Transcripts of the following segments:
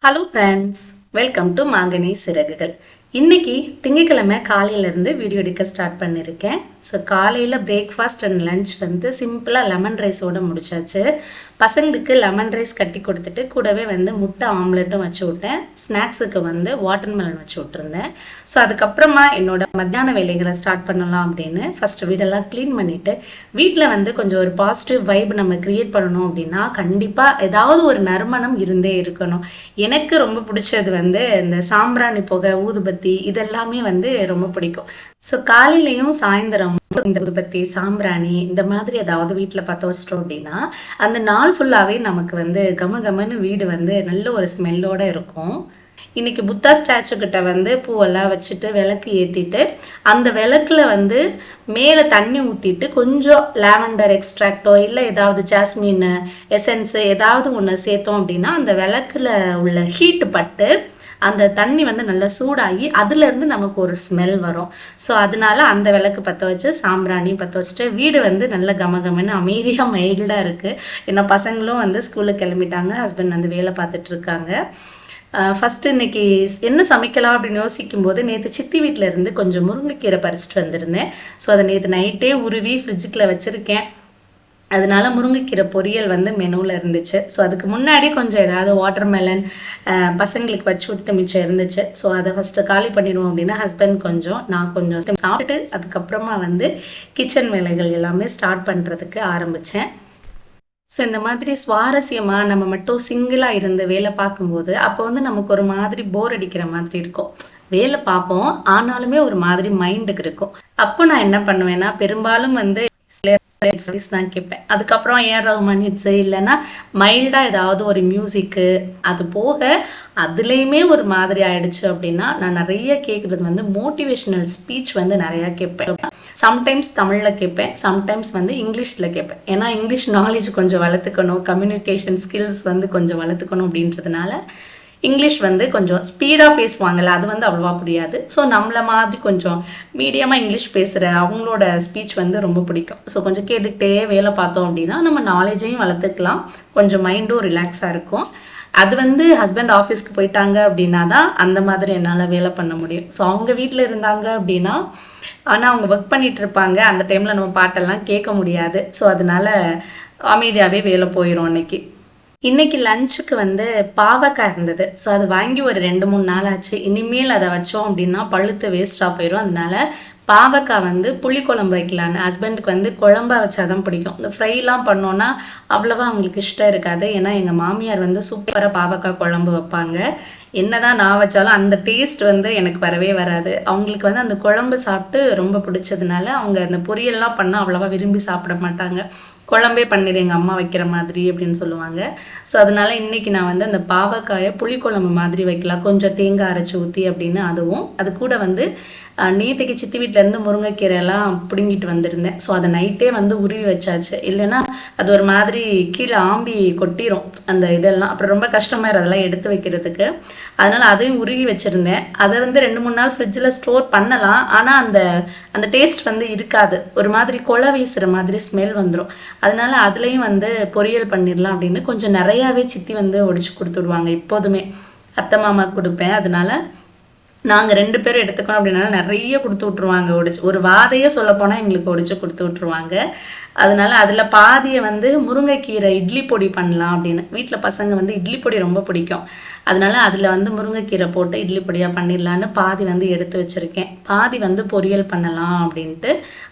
Hello friends, welcome to மாங்கனி சிறகுகள். இன்னைக்கு திங்கட்கிழமை காலையிலேருந்து வீடியோ எடுக்க ஸ்டார்ட் பண்ணியிருக்கேன். ஸோ காலையில் பிரேக்ஃபாஸ்ட் அண்ட் லன்ச் வந்து சிம்பிளாக லெமன் ரைஸோடு முடிச்சாச்சு. பசங்களுக்கு லெமன் ரைஸ் கட்டி கொடுத்துட்டு கூடவே வந்து முட்டை ஆம்லெட்டும் வச்சு விட்டேன். ஸ்நாக்ஸுக்கு வந்து வாட்டர்மெலன் வச்சு விட்டுருந்தேன். ஸோ அதுக்கப்புறமா என்னோட மத்தியான வேலைகளை ஸ்டார்ட் பண்ணலாம் அப்படின்னு ஃபஸ்ட்டு வீடெல்லாம் க்ளீன் பண்ணிவிட்டு, வீட்டில் வந்து கொஞ்சம் ஒரு பாசிட்டிவ் வைப் நம்ம க்ரியேட் பண்ணணும் அப்படின்னா கண்டிப்பாக ஏதாவது ஒரு நறுமணம் இருந்தே இருக்கணும். எனக்கு ரொம்ப பிடிச்சது வந்து இந்த சாம்பிராணி புகை, ஊதுபத்தி இதெல்லாமே வந்து ரொம்ப பிடிக்கும். ஸோ காலையிலையும் சாயந்தரமும் இந்த ஊதுபத்தி, சாம்பிராணி இந்த மாதிரி ஏதாவது வீட்டில் பற்ற வச்சிட்டோம் அப்படின்னா அந்த நாள் ஃபுல்லாகவே நமக்கு வந்து கம கமன்னு வீடு வந்து நல்ல ஒரு ஸ்மெல்லோடு இருக்கும். இன்னைக்கு புத்தா ஸ்டாச்சு கிட்ட வந்து பூவெல்லாம் வச்சுட்டு விளக்கு ஏற்றிட்டு, அந்த விளக்குல வந்து மேலே தண்ணி ஊற்றிட்டு கொஞ்சம் லாவெண்டர் எக்ஸ்ட்ராக்டோ இல்லை ஏதாவது ஜாஸ்மின் எசன்ஸு ஏதாவது ஒன்று சேர்த்தோம் அப்படின்னா அந்த விளக்குல உள்ள ஹீட்டு பட்டு அந்த தண்ணி வந்து நல்லா சூடாகி அதுலேருந்து நமக்கு ஒரு ஸ்மெல் வரும். ஸோ அதனால அந்த விளக்கு பற்ற வச்சு சாம்பிராணி பற்ற வச்சுட்டு வீடு வந்து நல்ல கமகமன்னு அமைதியாக மைல்டாக இருக்குது. ஏன்னா பசங்களும் வந்து ஸ்கூலுக்கு கிளம்பிட்டாங்க, ஹஸ்பண்ட் வந்து வேலை பார்த்துட்டு இருக்காங்க. ஃபஸ்ட்டு இன்னைக்கு என்ன சமைக்கலாம் அப்படின்னு யோசிக்கும் போது நேற்று சித்தி வீட்டில் இருந்து கொஞ்சம் முருங்கைக்கீரை பறிச்சுட்டு வந்திருந்தேன். ஸோ அதை நேற்று நைட்டே உருவி ஃப்ரிட்ஜுக்குள்ளே வச்சுருக்கேன். அதனால முருங்கைக்கீரை பொரியல் வந்து மெனுவில் இருந்துச்சு. ஸோ அதுக்கு முன்னாடி கொஞ்சம் ஏதாவது வாட்டர்மெலன் பசங்களுக்கு வச்சு விட்டு மிச்சம் இருந்துச்சு. ஸோ அதை ஃபஸ்ட்டு காலி பண்ணிடுவோம் அப்படின்னா ஹஸ்பண்ட் கொஞ்சம், நான் கொஞ்சம் சாப்பிட்டு அதுக்கப்புறமா வந்து கிச்சன் வேலைகள் எல்லாமே ஸ்டார்ட் பண்ணுறதுக்கு ஆரம்பித்தேன். ஸோ இந்த மாதிரி சுவாரஸ்யமாக நம்ம மட்டும் சிங்கிளாக இருந்து வேலை பார்க்கும்போது அப்போ வந்து நமக்கு ஒரு மாதிரி போர் அடிக்கிற மாதிரி இருக்கும். வேலை பார்ப்போம், ஆனாலுமே ஒரு மாதிரி மைண்டுக்கு இருக்கும். அப்போ நான் என்ன பண்ணுவேன்னா பெரும்பாலும் வந்து தான் கேட்பேன். அதுக்கப்புறம் ஏஆர் ரஹ்மான் ஹிட்ஸு இல்லைன்னா மைல்டாக ஏதாவது ஒரு மியூசிக்கு. அது போக அதுலேயுமே ஒரு மாதிரி ஆயிடுச்சு அப்படின்னா நான் நிறைய கேட்குறது வந்து மோட்டிவேஷனல் ஸ்பீச் வந்து நிறையா கேட்பேன். சம்டைம்ஸ் தமிழில் கேட்பேன், சம்டைம்ஸ் வந்து இங்கிலீஷில் கேட்பேன். ஏன்னா இங்கிலீஷ் நாலேஜ் கொஞ்சம் வளர்த்துக்கணும், கம்யூனிகேஷன் ஸ்கில்ஸ் வந்து கொஞ்சம் வளர்த்துக்கணும் அப்படின்றதுனால. இங்கிலீஷ் வந்து கொஞ்சம் ஸ்பீடாக பேசுவாங்கள்ல, அது வந்து அவ்வளோவா புரியாது. ஸோ நம்மளை மாதிரி கொஞ்சம் மீடியமாக இங்கிலீஷ் பேசுகிற அவங்களோட ஸ்பீச் வந்து ரொம்ப பிடிக்கும். ஸோ கொஞ்சம் கேட்டுக்கிட்டே வேலை பார்த்தோம் அப்படின்னா நம்ம நாலேஜையும் வளர்த்துக்கலாம், கொஞ்சம் மைண்டும் ரிலாக்ஸாக இருக்கும். அது வந்து ஹஸ்பண்ட் ஆஃபீஸ்க்கு போயிட்டாங்க அப்படின்னா தான் அந்த மாதிரி என்னால் வேலை பண்ண முடியும். ஸோ அவங்க வீட்டில் இருந்தாங்க அப்படின்னா ஆனால் அவங்க ஒர்க் பண்ணிகிட்டு இருப்பாங்க, அந்த டைமில் நம்ம பாட்டெல்லாம் கேட்க முடியாது. ஸோ அதனால அமைதியாகவே வேலை போயிடும். இன்னைக்கு லஞ்சுக்கு வந்து பாவக்காய் இருந்தது. ஸோ அது வாங்கி ஒரு 2-3 நாள் ஆச்சு. இனிமேல் அதை வச்சோம் அப்படின்னா பழுத்து வேஸ்ட்டாக போயிடும். அதனால பாவக்காய் வந்து புளிக்குழம்பு வைக்கலான்னு. ஹஸ்பண்டுக்கு வந்து குழம்பா வச்சாதான் பிடிக்கும். இந்த ஃப்ரைலாம் பண்ணோன்னா அவ்வளோவா அவங்களுக்கு இஷ்டம் இருக்காது. ஏன்னா எங்கள் மாமியார் வந்து சூப்பராக பாவக்காய் குழம்பு வைப்பாங்க. என்னதான் நான் வச்சாலும் அந்த டேஸ்ட் வந்து எனக்கு வரவே வராது. அவங்களுக்கு வந்து அந்த குழம்பு சாப்பிட்டு ரொம்ப பிடிச்சதுனால அவங்க அந்த பொரியல்லாம் பண்ணால் அவ்வளோவா விரும்பி சாப்பிட மாட்டாங்க. குழம்பே பண்ணிடு எங்கள் அம்மா வைக்கிற மாதிரி அப்படின்னு சொல்லுவாங்க. ஸோ அதனால இன்றைக்கி நான் வந்து அந்த பாவக்காயை புளிக்குழம்பு மாதிரி வைக்கலாம், கொஞ்சம் தேங்காய் அரைச்சி ஊற்றி அப்படின்னு. அதுவும் அது கூட வந்து நேற்றுக்கு சித்தி வீட்டிலேருந்து முருங்கைக்கீரையெல்லாம் பிடுங்கிட்டு வந்திருந்தேன். ஸோ அதை நைட்டே வந்து உருவி வச்சாச்சு. இல்லைன்னா அது ஒரு மாதிரி கீழே ஆம்பி கொட்டிடும் அந்த இதெல்லாம், அப்புறம் ரொம்ப கஷ்டமாயிரும் அதெல்லாம் எடுத்து வைக்கிறதுக்கு. அதனால் அதையும் உருவி வச்சுருந்தேன். அதை வந்து 2-3 நாள் ஃப்ரிட்ஜில் ஸ்டோர் பண்ணலாம், ஆனால் அந்த டேஸ்ட் வந்து இருக்காது, ஒரு மாதிரி கொலை வீசுகிற மாதிரி ஸ்மெல் வந்துடும். அதனால அதுலேயும் வந்து பொரியல் பண்ணிடலாம் அப்படின்னு கொஞ்சம் நிறையாவே சித்தி வந்து ஒடிச்சு கொடுத்துடுவாங்க. எப்போதுமே அத்தை மாமா கொடுப்பேன், அதனால நாங்கள் 2 பேரும் எடுத்துக்கணும் அப்படின்னா நிறைய கொடுத்து விட்ருவாங்க ஒடிச்சு. ஒரு வாதையே சொல்லப்போனால் எங்களுக்கு ஒடிச்சு கொடுத்து விட்ருவாங்க. அதனால அதில் பாதியை வந்து முருங்கைக்கீரை இட்லி பொடி பண்ணலாம் அப்படின்னு. வீட்டில் பசங்க வந்து இட்லி பொடி ரொம்ப பிடிக்கும். அதனால அதில் வந்து முருங்கைக்கீரை போட்டு இட்லி பொடியாக பண்ணிடலான்னு பாதி வந்து எடுத்து வச்சுருக்கேன். பாதி வந்து பொரியல் பண்ணலாம் அப்படின்ட்டு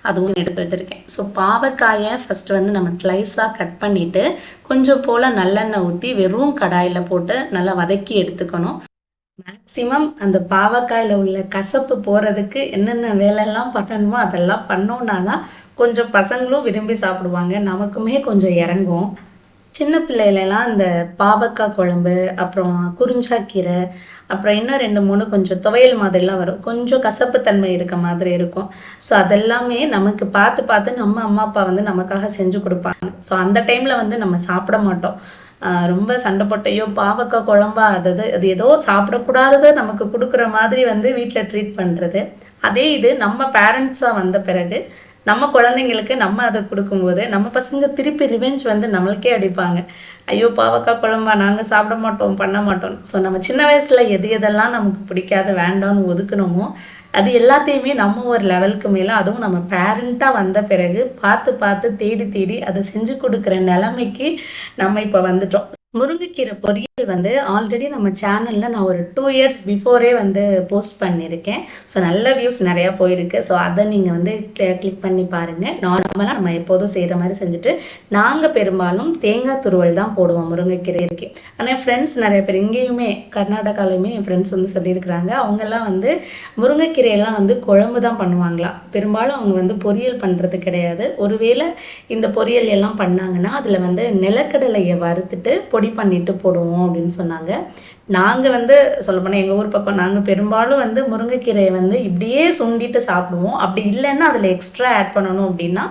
அதுவும் எடுத்து வச்சுருக்கேன். ஸோ பாவக்காயை ஃபஸ்ட்டு வந்து நம்ம ஸ்லைஸாக கட் பண்ணிவிட்டு கொஞ்சம் போல் நல்லெண்ணெய் ஊற்றி வெறும் கடாயில் போட்டு நல்லா வதக்கி எடுத்துக்கணும். மேக்சிமம் அந்த பாவக்காயில் உள்ள கசப்பு போகிறதுக்கு என்னென்ன வேலையெல்லாம் பண்ணணுமோ அதெல்லாம் பண்ணோன்னா தான் கொஞ்சம் பசங்களும் விரும்பி சாப்பிடுவாங்க, நமக்குமே கொஞ்சம் இறங்கும். சின்ன பிள்ளைகளெல்லாம் இந்த பாவக்காய் குழம்பு, அப்புறம் குறிஞ்சாக்கீரை, அப்புறம் இன்னும் 2-3 கொஞ்சம் துவையல் மாதிரிலாம் வரும், கொஞ்சம் கசப்பு தன்மை இருக்க மாதிரி இருக்கும். ஸோ அதெல்லாமே நமக்கு பார்த்து பார்த்து நம்ம அம்மா அப்பா வந்து நமக்காக செஞ்சு கொடுப்பாங்க. ஸோ அந்த டைமில் வந்து நம்ம சாப்பிட மாட்டோம். ரொம்ப சண்டை போட்டையோ பாவக்காய் குழம்பா அது ஏதோ சாப்பிடக்கூடாததை நமக்கு கொடுக்குற மாதிரி வந்து வீட்டில் ட்ரீட் பண்ணுறது. அதே இது நம்ம பேரண்ட்ஸாக வந்த பிறகு நம்ம குழந்தைங்களுக்கு நம்ம அதை கொடுக்கும்போது நம்ம பசங்க திருப்பி ரிவெஞ்ச் வந்து நம்மளுக்கே அடிப்பாங்க. ஐயோ பாவக்காய் குழம்பா நாங்கள் சாப்பிட மாட்டோம் பண்ண மாட்டோம். ஸோ நம்ம சின்ன வயசில் எது எதெல்லாம் நமக்கு பிடிக்காத வேண்டாம்னு ஒதுக்கணுமோ அது எல்லாத்தையுமே நம்ம ஒரு லெவலுக்கு மேலே, அதுவும் நம்ம பேரண்ட்டாக வந்த பிறகு பார்த்து பார்த்து தேடி தேடி அதை செஞ்சு கொடுக்குற நிலைமைக்கு நம்ம இப்போ வந்துட்டோம். முருங்கைக்கீரை பொரியல் வந்து ஆல்ரெடி நம்ம சேனலில் நான் ஒரு 2 இயர்ஸ் பிஃபோரே வந்து போஸ்ட் பண்ணியிருக்கேன். ஸோ நல்ல வியூஸ் நிறையா போயிருக்கு. ஸோ அதை நீங்கள் வந்து கிளிக் பண்ணி பாருங்கள். நார்மலாக நம்ம எப்போதும் செய்கிற மாதிரி செஞ்சுட்டு நாங்கள் பெரும்பாலும் தேங்காய் துருவல் தான் போடுவோம் முருங்கைக்கீரைக்கு. ஆனால் என் ஃப்ரெண்ட்ஸ் நிறைய பேர் இங்கேயுமே கர்நாடகாலையுமே என் ஃப்ரெண்ட்ஸ் வந்து சொல்லியிருக்கிறாங்க. அவங்கெல்லாம் வந்து முருங்கைக்கீரையெல்லாம் வந்து குழம்பு தான் பண்ணுவாங்களாம். பெரும்பாலும் அவங்க வந்து பொரியல் பண்ணுறது கிடையாது. ஒருவேளை இந்த பொரியல் எல்லாம் பண்ணாங்கன்னா அதில் வந்து நிலக்கடலையை வறுத்துட்டு பொடி பண்ணிட்டு போடுவோம் அப்படின்னு சொன்னாங்க. நாங்கள் வந்து சொல்லப்போனால் எங்கள் ஊர் பக்கம் நாங்கள் பெரும்பாலும் வந்து முருங்கைக்கீரையை வந்து இப்படியே சுண்டிட்டு சாப்பிடுவோம். அப்படி இல்லைன்னா அதில் எக்ஸ்ட்ரா ஆட் பண்ணணும் அப்படின்னா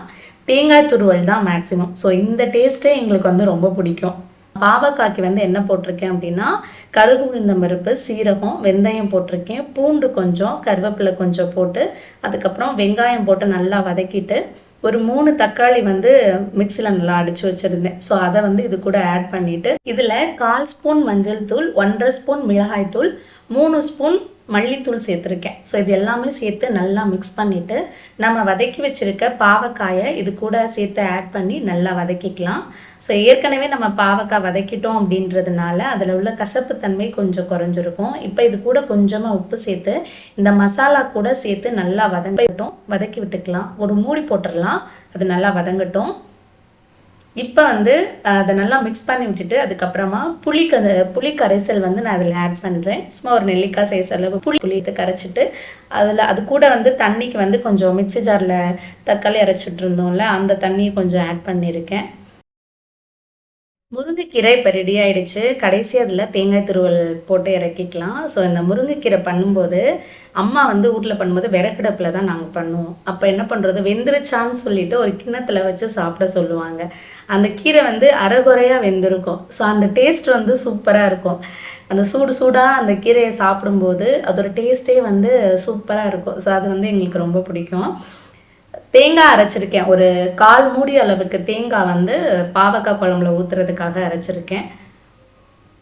தேங்காய் துருவல் தான் மேக்ஸிமம். ஸோ இந்த டேஸ்ட்டே எங்களுக்கு வந்து ரொம்ப பிடிக்கும். பாவக்காய்க்கு வந்து என்ன போட்டிருக்கேன் அப்படின்னா கடுகு உளுந்தம் பருப்பு, சீரகம், வெந்தயம் போட்டிருக்கேன், பூண்டு கொஞ்சம், கருவேப்பிலை கொஞ்சம் போட்டு அதுக்கப்புறம் வெங்காயம் போட்டு நல்லா வதக்கிட்டு ஒரு 3 தக்காளி வந்து மிக்சியில் நல்லா அடித்து வச்சுருந்தேன். ஸோ அதை வந்து இது கூட ஆட் பண்ணிவிட்டு இதில் 1/4 ஸ்பூன் மஞ்சள் தூள், 1.5 ஸ்பூன் மிளகாய் தூள், 3 ஸ்பூன் மல்லித்தூள் சேர்த்துருக்கேன். ஸோ இது எல்லாமே சேர்த்து நல்லா மிக்ஸ் பண்ணிவிட்டு நம்ம வதக்கி வச்சுருக்க பாவக்காயை இது கூட சேர்த்து ஆட் பண்ணி நல்லா வதக்கிக்கலாம். ஸோ ஏற்கனவே நம்ம பாவக்காய் வதக்கிட்டோம் அப்படின்றதுனால அதில் உள்ள கசப்புத்தன்மை கொஞ்சம் குறைஞ்சிருக்கும். இப்போ இது கூட கொஞ்சமாக உப்பு சேர்த்து இந்த மசாலா கூட சேர்த்து நல்லா வதக்கி விட்டுக்கலாம். ஒரு மூடி போட்டுடலாம், அது நல்லா வதங்கட்டும். இப்போ வந்து அதை நல்லா மிக்ஸ் பண்ணி விட்டுட்டு அதுக்கப்புறமா புளி கரைசல் வந்து நான் அதில் ஆட் பண்ணுறேன். சும்மா ஒரு நெல்லிக்காய் சைஸ் அளவு புளி கரைச்சிட்டு அது கூட வந்து தண்ணிக்கு வந்து கொஞ்சம் மிக்ஸி ஜாரில் தக்காளி அரைச்சிட்டு இருந்தோம்ல அந்த தண்ணியை கொஞ்சம் ஆட் பண்ணியிருக்கேன். முருங்கைக்கீரை இப்போ ரெடி ஆகிடுச்சு. கடைசி அதில் தேங்காய் துருவல் போட்டு இறக்கிக்கலாம். ஸோ இந்த முருங்கைக்கீரை பண்ணும்போது அம்மா வந்து ஊரில் பண்ணும்போது விறகடுப்பில் தான் நாங்கள் பண்ணுவோம். அப்போ என்ன பண்ணுறது, வெந்துருச்சான்னு சொல்லிட்டு ஒரு கிண்ணத்தில் வச்சு சாப்பிட சொல்லுவாங்க. அந்த கீரை வந்து அரைகுறையாக வெந்திருக்கும். ஸோ அந்த டேஸ்ட் வந்து சூப்பராக இருக்கும். அந்த சூடாக அந்த கீரையை சாப்பிடும்போது அதோட டேஸ்ட்டே வந்து சூப்பராக இருக்கும். ஸோ அது வந்து எங்களுக்கு ரொம்ப பிடிக்கும். தேங்காய் அரைச்சிருக்கேன், ஒரு 1/4 மூடி அளவுக்கு தேங்காய் வந்து பாவக்காய் குழம்புல ஊற்றுறதுக்காக அரைச்சிருக்கேன்.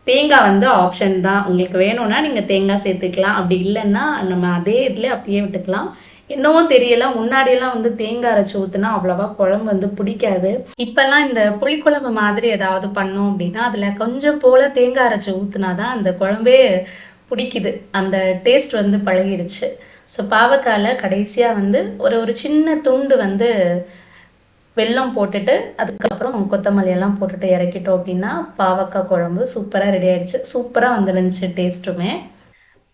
தேங்காய் வந்து ஆப்ஷன் தான், உங்களுக்கு வேணும்னா நீங்கள் தேங்காய் சேர்த்துக்கலாம். அப்படி இல்லைன்னா நம்ம அதே இதில் அப்படியே விட்டுக்கலாம். என்னவோ தெரியல, முன்னாடியெல்லாம் வந்து தேங்காய் அரைச்சி ஊற்றுனா அவ்வளோவா குழம்பு வந்து பிடிக்காது. இப்போல்லாம் இந்த புளிக்குழம்பு மாதிரி ஏதாவது பண்ணோம் அப்படின்னா அதில் கொஞ்சம் போல் தேங்காய் அரைச்சி ஊற்றுனா தான் அந்த குழம்பே பிடிக்குது. அந்த டேஸ்ட் வந்து பழகிடுச்சு. ஸோ பாவக்காயில் கடைசியாக வந்து ஒரு சின்ன துண்டு வந்து வெல்லம் போட்டுட்டு அதுக்கப்புறம் கொத்தமல்லி எல்லாம் போட்டுட்டு இறக்கிட்டோம் அப்படின்னா பாவக்காய் குழம்பு சூப்பராக ரெடி ஆகிடுச்சு. சூப்பராக வந்துருந்துச்சு டேஸ்ட்டுமே.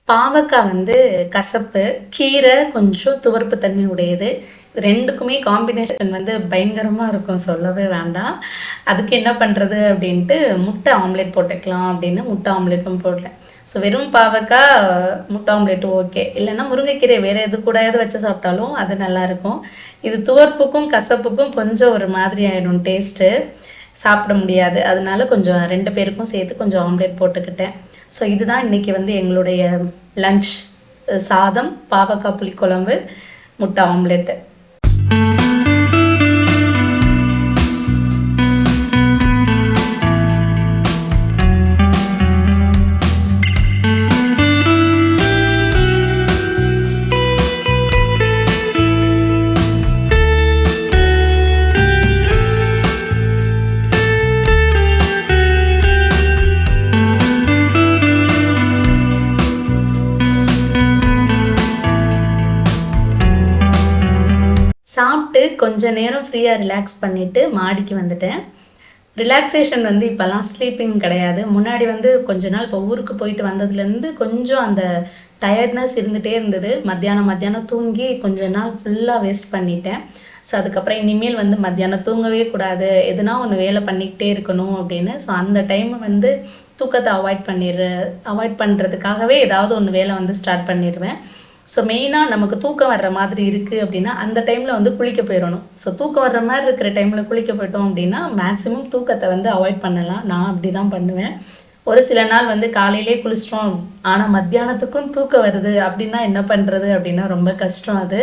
பாவக்காய் வந்து கசப்பு, கீரை கொஞ்சம் துவர்ப்பு தன்மை உடையது. ரெண்டுக்குமே காம்பினேஷன் வந்து பயங்கரமாக இருக்கும், சொல்லவே வேண்டாம். அதுக்கு என்ன பண்ணுறது அப்படின்ட்டு முட்டை ஆம்லேட் போட்டுக்கலாம் அப்படின்னு முட்டை ஆம்லேட்டும் போடல. ஸோ வெறும் பாவக்காய் முட்டை ஆம்லேட்டும் ஓகே, இல்லைன்னா முருங்கைக்கீரை வேறு எது கூடயாவது வச்சு சாப்பிட்டாலும் அது நல்லாயிருக்கும். இது துவர்ப்புக்கும் கசப்புக்கும் கொஞ்சம் ஒரு மாதிரி ஆகிடும், டேஸ்ட்டு சாப்பிட முடியாது. அதனால கொஞ்சம் 2 பேருக்கும் சேர்த்து கொஞ்சம் ஆம்லேட் போட்டுக்கிட்டேன். ஸோ இதுதான் இன்றைக்கி வந்து எங்களுடைய லஞ்ச். சாதம், பாவக்காய் புளிக்குழம்பு, முட்டை ஆம்லேட்டு. சாப்பிட்டு கொஞ்ச நேரம் ஃப்ரீயாக ரிலாக்ஸ் பண்ணிவிட்டு மாடிக்கு வந்துட்டேன். ரிலாக்ஸேஷன் வந்து இப்போல்லாம் ஸ்லீப்பிங் கிடையாது. முன்னாடி வந்து கொஞ்ச நாள் இப்போ ஊருக்கு போயிட்டு வந்ததுலேருந்து கொஞ்சம் அந்த டயர்ட்னஸ் இருந்துகிட்டே இருந்தது. மத்தியானம் தூங்கி கொஞ்ச நாள் ஃபுல்லாக வேஸ்ட் பண்ணிட்டேன். ஸோ அதுக்கப்புறம் இனிமேல் வந்து மத்தியானம் தூங்கவே கூடாது, எதுனா ஒன்று வேலை பண்ணிக்கிட்டே இருக்கணும் அப்படின்னு. ஸோ அந்த டைமை வந்து தூக்கத்தை அவாய்ட் பண்ணுறதுக்காகவே ஏதாவது ஒன்று வேலை வந்து ஸ்டார்ட் பண்ணிடுவேன். ஸோ மெயினாக நமக்கு தூக்கம் வர்ற மாதிரி இருக்குது அப்படின்னா அந்த டைமில் வந்து குளிக்க போயிடணும். ஸோ தூக்கம் வர்ற மாதிரி இருக்கிற டைமில் குளிக்க போயிட்டோம் அப்படின்னா மேக்ஸிமம் தூக்கத்தை வந்து அவாய்ட் பண்ணலாம். நான் அப்படி தான் பண்ணுவேன். ஒரு சில நாள் வந்து காலையிலே குளிச்சிட்டோம் ஆனால் மத்தியானத்துக்கும் தூக்கம் வருது அப்படின்னா என்ன பண்ணுறது அப்படின்னா ரொம்ப கஷ்டம் அது.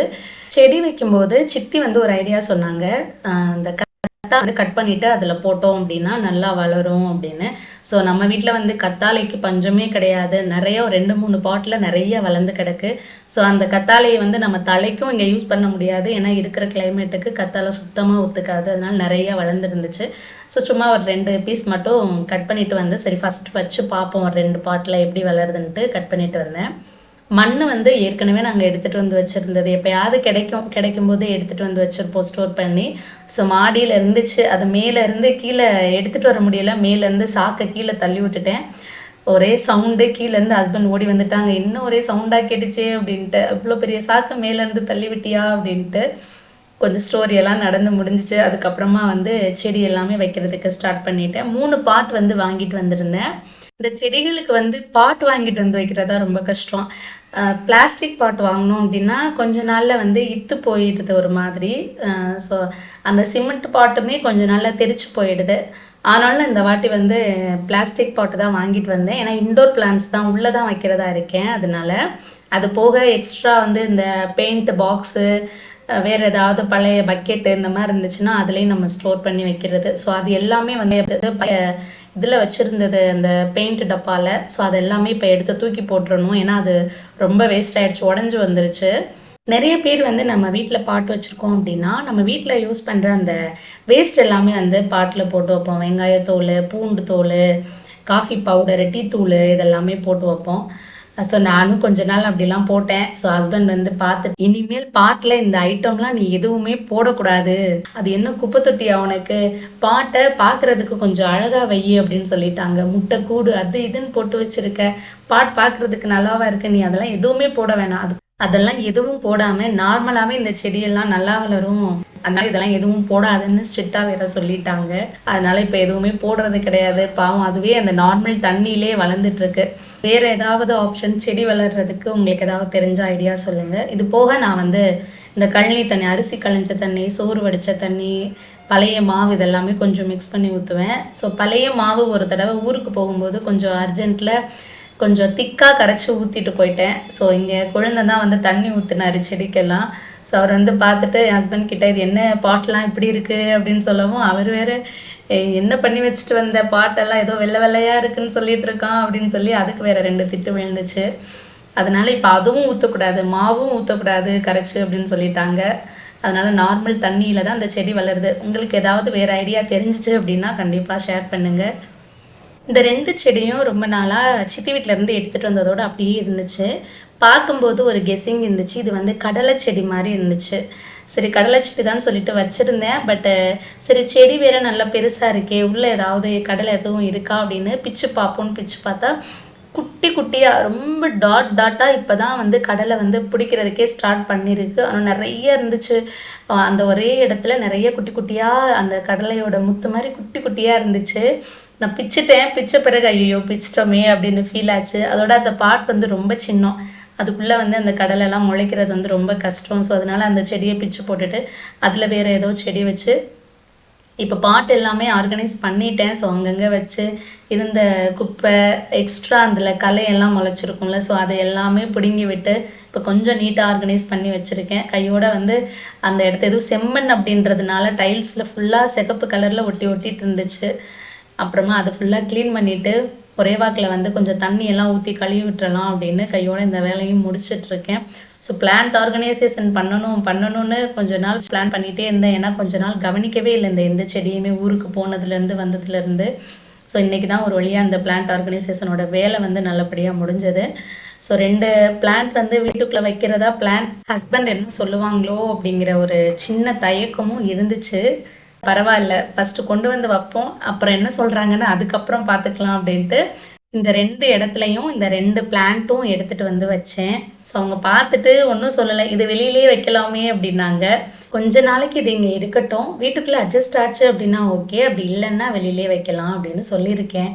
செடி வைக்கும்போது சித்தி வந்து ஒரு ஐடியா சொன்னாங்க. அந்த வந்து கட் பண்ணிட்டு அதில் போட்டோம் அப்படின்னா நல்லா வளரும் அப்படின்னு. ஸோ நம்ம வீட்டில் வந்து கத்தாழைக்கு பஞ்சமே கிடையாது. நிறைய ஒரு 2-3 பாட்டில் நிறைய வளர்ந்து கிடக்கு. ஸோ அந்த கத்தாழையை வந்து நம்ம தலைக்கும் இங்கே யூஸ் பண்ண முடியாது. ஏன்னா இருக்கிற கிளைமேட்டுக்கு கத்தாழை சுத்தமாக ஒத்துக்காது. அதனால நிறைய வளர்ந்துருந்துச்சு. ஸோ சும்மா ஒரு 2 பீஸ் மட்டும் கட் பண்ணிட்டு வந்து சரி ஃபஸ்ட்டு வச்சு பார்ப்போம் ஒரு 2 பாட்டில் எப்படி வளருதுன்ட்டு கட் பண்ணிட்டு வந்தேன். மண் வந்து ஏற்கனவே நாங்கள் எடுத்துகிட்டு வந்து வச்சுருந்தது. எப்போயாவது கிடைக்கும்போது எடுத்துகிட்டு வந்து வச்சுருப்போம் ஸ்டோர் பண்ணி. ஸோ மாடியில் இருந்துச்சு. அது மேலேருந்து கீழே எடுத்துகிட்டு வர முடியல. மேலேருந்து சாக்கை கீழே தள்ளி விட்டுட்டேன். ஒரே சவுண்டு. கீழேருந்து ஹஸ்பண்ட் ஓடி வந்துட்டாங்க. இன்னும் ஒரே சவுண்டாக கேட்டுச்சே அப்படின்ட்டு. அவ்வளோ பெரிய சாக்கு மேலேருந்து தள்ளி விட்டியா அப்படின்ட்டு கொஞ்சம் ஸ்டோரியெல்லாம் நடந்து முடிஞ்சிச்சு. அதுக்கப்புறமா வந்து செடி எல்லாமே வைக்கிறதுக்கு ஸ்டார்ட் பண்ணிட்டேன். 3 பாட் வந்து வாங்கிட்டு வந்திருந்தேன். இந்த செடிகளுக்கு வந்து பாட் வாங்கிட்டு வந்து வைக்கிறதா ரொம்ப கஷ்டம். பிளாஸ்டிக் பாட் வாங்கினோம் அப்படின்னா கொஞ்ச நாளில் வந்து இத்து போயிடுது ஒரு மாதிரி. ஸோ அந்த சிமெண்ட் பாட்டுமே கொஞ்ச நாளில் தெரிச்சு போயிடுது. ஆனாலும் இந்த வாட்டி வந்து பிளாஸ்டிக் பாட்டு தான் வாங்கிட்டு வந்தேன். ஏன்னா இன்டோர் பிளான்ஸ் தான் உள்ளே தான் வைக்கிறதா இருக்கேன். அதனால அது போக எக்ஸ்ட்ரா வந்து இந்த பெயிண்ட் பாக்ஸு, வேறு ஏதாவது பழைய பக்கெட்டு இந்த மாதிரி இருந்துச்சுன்னா அதுலேயும் நம்ம ஸ்டோர் பண்ணி வைக்கிறது. ஸோ அது எல்லாமே வந்து இதில் வச்சுருந்தது அந்த பெயிண்ட் டப்பாவில். ஸோ அது எல்லாமே இப்போ எடுத்து தூக்கி போட்டுறணும். ஏன்னா அது ரொம்ப வேஸ்ட் ஆகிடுச்சு, உடஞ்சி வந்துருச்சு. நிறைய பேர் வந்து நம்ம வீட்டில் பாட்டு வச்சுருக்கோம் அப்படின்னா நம்ம வீட்டில் யூஸ் பண்ணுற அந்த வேஸ்ட் எல்லாமே வந்து பாட்டில் போட்டு வைப்போம். வெங்காயத்தோல், பூண்டு தோல், காஃபி பவுடரு, டீ தூள் இதெல்லாமே போட்டு வைப்போம். ஸோ நானும் கொஞ்ச நாள் அப்படிலாம் போட்டேன். ஸோ ஹஸ்பண்ட் வந்து பார்த்து இனிமேல் பாட்டில் இந்த ஐட்டம்லாம் நீ எதுவுமே போடக்கூடாது, அது என்ன குப்பை தொட்டியா உனக்கு, பாட்டை பார்க்குறதுக்கு கொஞ்சம் அழகாக வை அப்படின்னு சொல்லிட்டாங்க. முட்டை கூடு அது இதுன்னு போட்டு வச்சுருக்க, பாட் பார்க்குறதுக்கு நல்லாவா இருக்கு, நீ அதெல்லாம் எதுவுமே போட வேணாம், அதெல்லாம் எதுவும் போடாமல் நார்மலாகவே இந்த செடியெல்லாம் நல்லா வளரும், அதனால இதெல்லாம் எதுவும் போடாதுன்னு ஸ்ட்ரிக்டாக வேற சொல்லிட்டாங்க. அதனால இப்போ எதுவுமே போடுறது கிடையாது. பாவம் அதுவே அந்த நார்மல் தண்ணியிலே வளர்ந்துட்டு இருக்கு. வேற ஏதாவது ஆப்ஷன் செடி வளர்றதுக்கு உங்களுக்கு ஏதாவது தெரிஞ்ச ஐடியா சொல்லுங்க. இது போக நான் வந்து இந்த கழனி தண்ணி, அரிசி களைஞ்ச தண்ணி, சோறு வடித்த தண்ணி, பழைய மாவு இதெல்லாமே கொஞ்சம் மிக்ஸ் பண்ணி ஊற்றுவேன். ஸோ பழைய மாவு ஒரு தடவை ஊருக்கு போகும்போது கொஞ்சம் அர்ஜென்ட்டில் கொஞ்சம் திக்காக கரைச்சி ஊற்றிட்டு போயிட்டேன். ஸோ இங்கே குழந்தை தான் வந்து தண்ணி ஊற்றினார் செடிக்கெல்லாம். ஸோ அவர் வந்து பார்த்துட்டு என் ஹஸ்பண்ட் கிட்ட இது என்ன பாட்டெலாம் இப்படி இருக்குது அப்படின்னு சொல்லவும் அவர் வேறு என்ன பண்ணி வச்சுட்டு வந்த பாட்டெல்லாம் ஏதோ வெள்ளை வெள்ளையாக இருக்குன்னு சொல்லிட்டு இருக்கான் அப்படின்னு சொல்லி அதுக்கு வேறு 2 திட்டு விழுந்துச்சு. அதனால் இப்போ அதுவும் ஊற்றக்கூடாது, மாவும் ஊற்றக்கூடாது கரைச்சி அப்படின்னு சொல்லிட்டாங்க. அதனால் நார்மல் தண்ணியில் தான் அந்த செடி வளருது. உங்களுக்கு ஏதாவது வேறு ஐடியா தெரிஞ்சிச்சு அப்படின்னா கண்டிப்பாக ஷேர் பண்ணுங்கள். இந்த 2 செடியும் ரொம்ப நாளாக சித்தி வீட்டிலேருந்து எடுத்துகிட்டு வந்ததோடு அப்படியே இருந்துச்சு. பார்க்கும்போது ஒரு கெஸ்ஸிங் இருந்துச்சு, இது வந்து கடலை செடி மாதிரி இருந்துச்சு. சரி கடலை செடி தான் சொல்லிட்டு வச்சுருந்தேன். பட்டு சரி செடி வேறு நல்லா பெருசாக இருக்கே, உள்ளே ஏதாவது கடலை எதுவும் இருக்கா அப்படின்னு பிச்சு பார்ப்போன்னு பிச்சு பார்த்தா குட்டி குட்டியாக ரொம்ப டாட்டாக இப்போ தான் வந்து கடலை வந்து பிடிக்கிறதுக்கே ஸ்டார்ட் பண்ணியிருக்கு. ஆனால் நிறைய இருந்துச்சு. அந்த ஒரே இடத்துல நிறைய குட்டி குட்டியாக அந்த கடலையோட முத்து மாதிரி குட்டி குட்டியாக இருந்துச்சு. நான் பிச்சுட்டேன். பிச்ச பிறகு ஐயோ பிச்சிட்டோமே அப்படின்னு ஃபீல் ஆச்சு. அதோட அந்த பாட் வந்து ரொம்ப சின்னம், அதுக்குள்ளே வந்து அந்த கடலெல்லாம் முளைக்கிறது வந்து ரொம்ப கஷ்டம். ஸோ அதனால் அந்த செடியை பிச்சு போட்டுட்டு அதில் வேறு ஏதோ செடி வச்சு இப்போ பாட் எல்லாமே ஆர்கனைஸ் பண்ணிட்டேன். ஸோ அங்கங்கே வச்சு இருந்த குப்பை எக்ஸ்ட்ரா அதில் களையெல்லாம் முளைச்சிருக்கும்ல, ஸோ அதை எல்லாமே பிடுங்கி விட்டு இப்போ கொஞ்சம் நீட்டாக ஆர்கனைஸ் பண்ணி வச்சுருக்கேன். கையோட வந்து அந்த இடத்த எதுவும் செம்மண் அப்படின்றதுனால டைல்ஸில் ஃபுல்லாக சிகப்பு கலரில் ஒட்டிட்டு இருந்துச்சு. அப்புறமா அதை ஃபுல்லாக க்ளீன் பண்ணிவிட்டு ஒரே வாக்கில் வந்து கொஞ்சம் தண்ணியெல்லாம் ஊற்றி கழுவி விட்டுறலாம் அப்படின்னு கையோடு இந்த வேலையும் முடிச்சிட்ருக்கேன். ஸோ பிளான்ட் ஆர்கனைசேஷன் பண்ணணும்னு கொஞ்ச நாள் பிளான் பண்ணிகிட்டே இருந்தேன். ஏன்னா கொஞ்ச நாள் கவனிக்கவே இல்லை இந்த எந்த செடியுமே ஊருக்கு போனதுலேருந்து வந்ததுலேருந்து. ஸோ இன்றைக்கி தான் ஒரு வழியாக அந்த பிளான்ட் ஆர்கனைசேஷனோட வேலை வந்து நல்லபடியாக முடிஞ்சது. ஸோ 2 பிளான்ட் வந்து வீட்டுக்குள்ளே வைக்கிறதா பிளான். ஹஸ்பண்ட் என்ன சொல்லுவாங்களோ அப்படிங்கிற ஒரு சின்ன தயக்கமும் இருந்துச்சு. பரவாயில்ல, ஃபஸ்ட்டு கொண்டு வந்து வைப்போம், அப்புறம் என்ன சொல்கிறாங்கன்னு அதுக்கப்புறம் பார்த்துக்கலாம் அப்படின்ட்டு இந்த 2 இடத்துலையும் இந்த 2 பிளான்ட்டும் எடுத்துகிட்டு வந்து வச்சேன். ஸோ அவங்க பார்த்துட்டு ஒன்றும் சொல்லலை, இது வெளியிலே வைக்கலாமே அப்படின்னாங்க. கொஞ்ச நாளைக்கு இது இங்கே இருக்கட்டும், வீட்டுக்குள்ளே அட்ஜஸ்ட் ஆச்சு அப்படின்னா ஓகே, அப்படி இல்லைன்னா வெளியிலே வைக்கலாம் அப்படின்னு சொல்லியிருக்கேன்.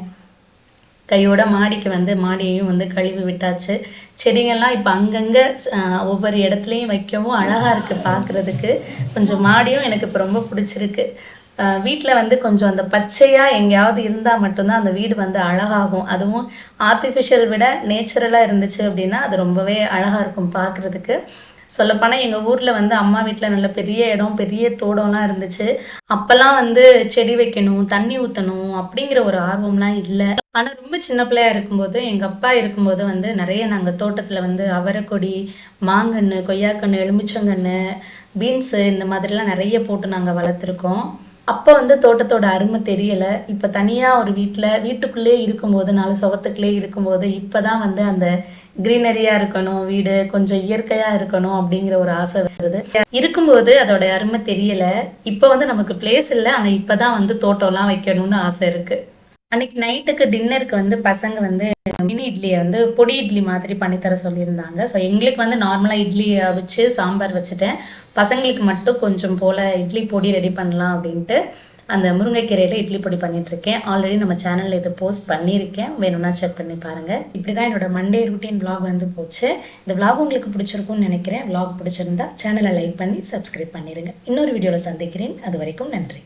கையோட மாடிக்கு வந்து மாடியையும் வந்து கழுவி விட்டாச்சு. செடிங்கள்லாம் இப்போ அங்கங்கே ஒவ்வொரு இடத்துலையும் வைக்கவும் அழகாக இருக்குது பார்க்குறதுக்கு. கொஞ்சம் மாடியும் எனக்கு இப்போ ரொம்ப பிடிச்சிருக்கு. வீட்டில் வந்து கொஞ்சம் அந்த பச்சையாக எங்கேயாவது இருந்தால் மட்டும்தான் அந்த வீடு வந்து அழகாகும். அதுவும் ஆர்டிஃபிஷியல் விட நேச்சுரலாக இருந்துச்சு அப்படின்னா அது ரொம்பவே அழகாக இருக்கும் பார்க்குறதுக்கு. சொல்லப்போனால் எங்கள் ஊரில் வந்து அம்மா வீட்டில் நல்ல பெரிய இடம், பெரிய தோட்டம்லாம் இருந்துச்சு. அப்போல்லாம் வந்து செடி வைக்கணும், தண்ணி ஊற்றணும் அப்படிங்கிற ஒரு ஆர்வம்லாம் இல்லை. ஆனால் ரொம்ப சின்ன பிள்ளையா இருக்கும்போது எங்கள் அப்பா இருக்கும்போது வந்து நிறைய நாங்கள் தோட்டத்தில் வந்து அவரைக்கொடி, மாங்கன்று, கொய்யாக்கன்று, எலுமிச்சங்கன்று, பீன்ஸு இந்த மாதிரிலாம் நிறைய போட்டு நாங்கள் வளர்த்துருக்கோம். அப்போ வந்து தோட்டத்தோட அருமை தெரியலை. இப்போ தனியாக ஒரு வீட்டுக்குள்ளே இருக்கும்போது, 4 சுவத்துக்குள்ளே இருக்கும்போது இப்போ தான் வந்து அந்த க்ரீனரியாக இருக்கணும், வீடு கொஞ்சம் இயற்கையாக இருக்கணும் அப்படிங்கிற ஒரு ஆசை வருது. இருக்கும்போது அதோட அருமை தெரியலை. இப்போ வந்து நமக்கு பிளேஸ் இல்லை, ஆனால் இப்போ தான் வந்து தோட்டம்லாம் வைக்கணும்னு ஆசை இருக்குது. அன்னைக்கு நைட்டுக்கு டின்னருக்கு வந்து பசங்க வந்து மினி இட்லியை வந்து பொடி இட்லி மாதிரி பண்ணித்தர சொல்லியிருந்தாங்க. ஸோ எங்களுக்கு வந்து நார்மலாக இட்லி வச்சு சாம்பார் வச்சுட்டேன். பசங்களுக்கு மட்டும் கொஞ்சம் போல் இட்லி பொடி ரெடி பண்ணலாம் அப்படின்ட்டு அந்த முருங்கைக்கீரையில் இட்லி பொடி பண்ணிகிட்ருக்கேன். ஆல்ரெடி நம்ம சேனலில் இதை போஸ்ட் பண்ணியிருக்கேன், வேணும்னா செக் பண்ணி பாருங்கள். இப்படி தான் என்னோட மண்டே ரூட்டீன் விளாக் வந்து போச்சு. இந்த விளாக் உங்களுக்கு பிடிச்சிருக்கும்னு நினைக்கிறேன். விளாக் பிடிச்சிருந்தா சேனலை லைக் பண்ணி சப்ஸ்கிரைப் பண்ணிடுங்க. இன்னொரு வீடியோவில் சந்திக்கிறேன். அது வரைக்கும் நன்றி.